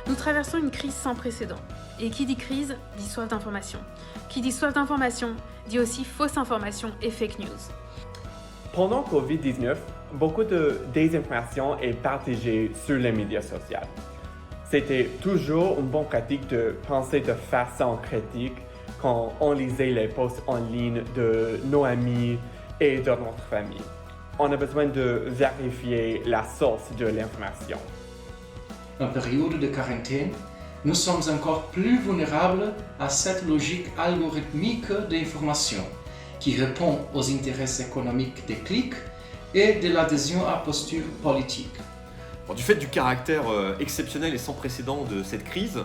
Nous traversons une crise sans précédent. Et qui dit crise, dit soif d'information. Qui dit soif d'information, dit aussi fausse information et fake news. Pendant COVID-19, beaucoup de désinformation est partagée sur les médias sociaux. C'était toujours une bonne pratique de penser de façon critique quand on lisait les posts en ligne de nos amis et de notre famille. On a besoin de vérifier la source de l'information. En période de quarantaine, nous sommes encore plus vulnérables à cette logique algorithmique d'information qui répond aux intérêts économiques des clics et de l'adhésion à posture politique. Bon, du fait du caractère exceptionnel et sans précédent de cette crise,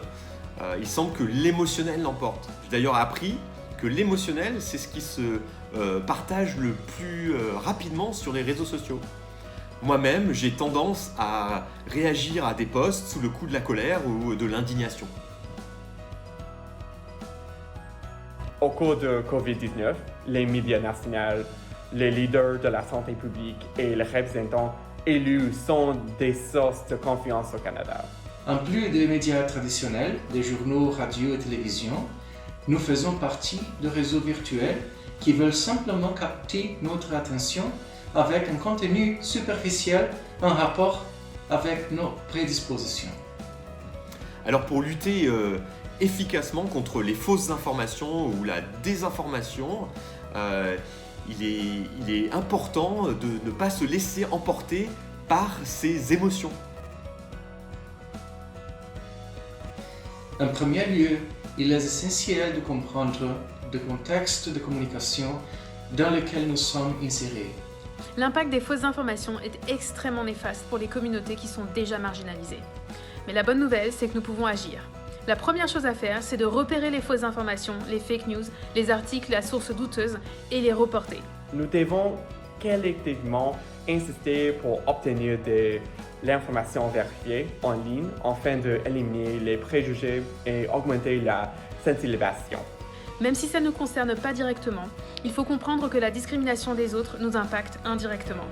il semble que l'émotionnel l'emporte. J'ai d'ailleurs appris que l'émotionnel, c'est ce qui se partage le plus rapidement sur les réseaux sociaux. Moi-même, j'ai tendance à réagir à des posts sous le coup de la colère ou de l'indignation. Au cours de COVID-19, les médias nationaux, les leaders de la santé publique et les représentants élus sont des sources de confiance au Canada. En plus des médias traditionnels, des journaux, radio et télévision, nous faisons partie de réseaux virtuels qui veulent simplement capter notre attention avec un contenu superficiel en rapport avec nos prédispositions. Alors pour lutter efficacement contre les fausses informations ou la désinformation, il est important de ne pas se laisser emporter par ses émotions. En premier lieu, il est essentiel de comprendre le contexte de communication dans lequel nous sommes insérés. L'impact des fausses informations est extrêmement néfaste pour les communautés qui sont déjà marginalisées. Mais la bonne nouvelle, c'est que nous pouvons agir. La première chose à faire, c'est de repérer les fausses informations, les fake news, les articles à sources douteuses et les reporter. Nous devons collectivement insister pour obtenir de l'information vérifiée en ligne afin d'éliminer les préjugés et augmenter la sensibilisation. Même si ça ne nous concerne pas directement, il faut comprendre que la discrimination des autres nous impacte indirectement.